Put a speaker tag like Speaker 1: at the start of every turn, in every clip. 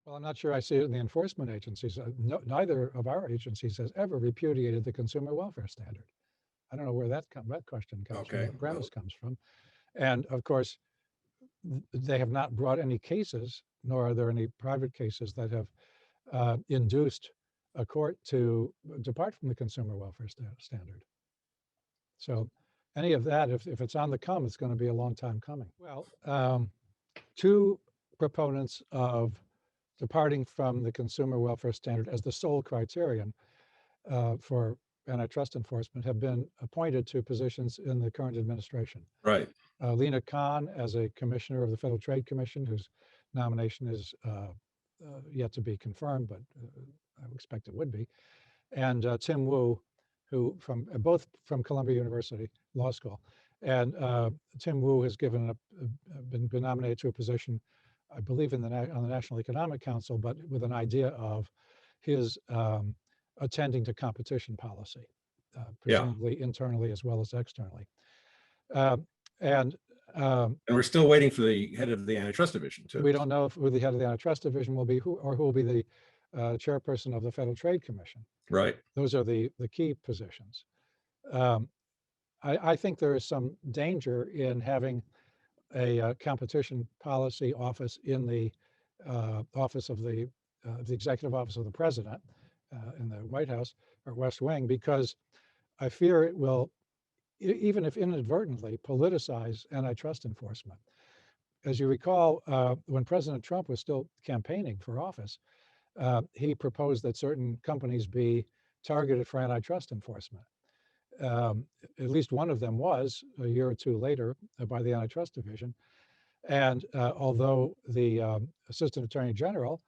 Speaker 1: Well, I'm not sure I see it in the enforcement agencies. No, neither of our agencies has ever repudiated the consumer welfare standard. I don't know where that question comes from,
Speaker 2: Okay,
Speaker 1: that
Speaker 2: well,
Speaker 1: premise comes from. And of course, they have not brought any cases, nor are there any private cases that have induced a court to depart from the consumer welfare standard. So any of that, if it's on the come, it's going to be a long time coming. Well, two proponents of departing from the consumer welfare standard as the sole criterion for antitrust enforcement have been appointed to positions in the current administration.
Speaker 2: right.
Speaker 1: Lena Khan as a commissioner of the Federal Trade Commission, whose nomination is yet to be confirmed, but I expect it would be, and Tim Wu, who both from Columbia University Law School, and Tim Wu has been nominated to a position, I believe, on the National Economic Council, but with an idea of his attending to competition policy,
Speaker 2: Yeah.
Speaker 1: presumably internally as well as externally. Uh, and
Speaker 2: And we're still waiting for the head of the antitrust division too.
Speaker 1: we don't know who the head of the antitrust division will be, who will be the chairperson of the Federal Trade Commission.
Speaker 2: Right.
Speaker 1: Those are the key positions. Um, I think there is some danger in having a competition policy office in the office of the executive office of the president in the White House or West Wing, because I fear it will, even if inadvertently, politicize antitrust enforcement. As you recall, when President Trump was still campaigning for office, he proposed that certain companies be targeted for antitrust enforcement. At least one of them was a year or two later by the antitrust division. And although the assistant attorney general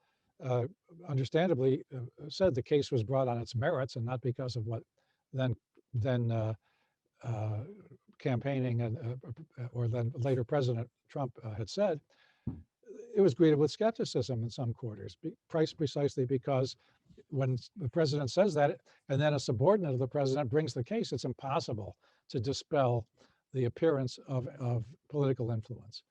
Speaker 1: understandably said the case was brought on its merits and not because of what then campaigning and or then later President Trump had said, it was greeted with skepticism in some quarters, precisely because when the president says that, and then a subordinate of the president brings the case, it's impossible to dispel the appearance of political influence.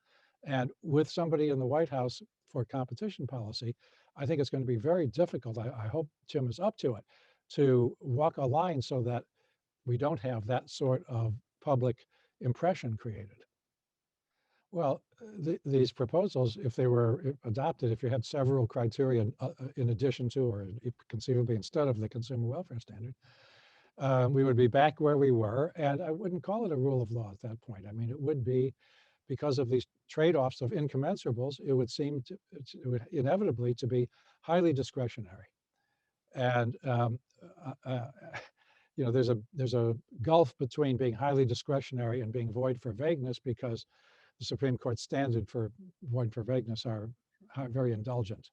Speaker 1: And with somebody in the White House for competition policy, I think it's going to be very difficult. I hope Jim is up to it, to walk a line so that we don't have that sort of public impression created. Well, these proposals, if they were adopted, if you had several criteria in addition to, or conceivably instead of the consumer welfare standard, we would be back where we were. And I wouldn't call it a rule of law at that point. I mean, it would be, because of these trade-offs of incommensurables, it would seem to, it would inevitably to be highly discretionary. And you know, there's a gulf between being highly discretionary and being void for vagueness, because the Supreme Court standard for void for vagueness are very indulgent.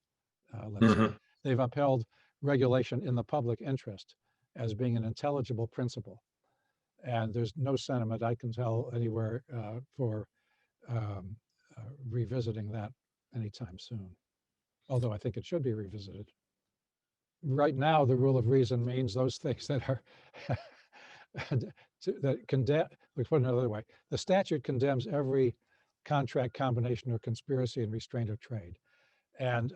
Speaker 1: Let's say they've upheld regulation in the public interest as being an intelligible principle, and there's no sentiment I can tell anywhere for revisiting that anytime soon. Although I think it should be revisited. Right now, the rule of reason means those things that are that condemn. Let's put it another way: the statute condemns every contract, combination, or conspiracy and restraint of trade. And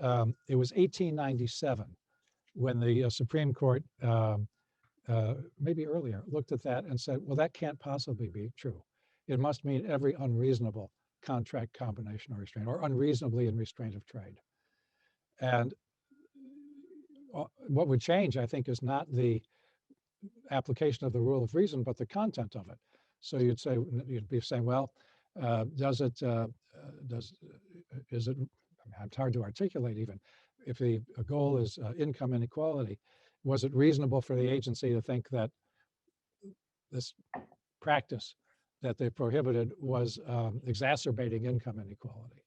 Speaker 1: it was 1897 when the Supreme Court, maybe earlier, looked at that and said, well, that can't possibly be true. It must mean every unreasonable contract, combination, or restraint, or unreasonably in restraint of trade. And what would change, I think, is not the application of the rule of reason, but the content of it. So you'd be saying, well, is it, I mean, it's hard to articulate even, if the goal is income inequality, was it reasonable for the agency to think that this practice that they prohibited was exacerbating income inequality?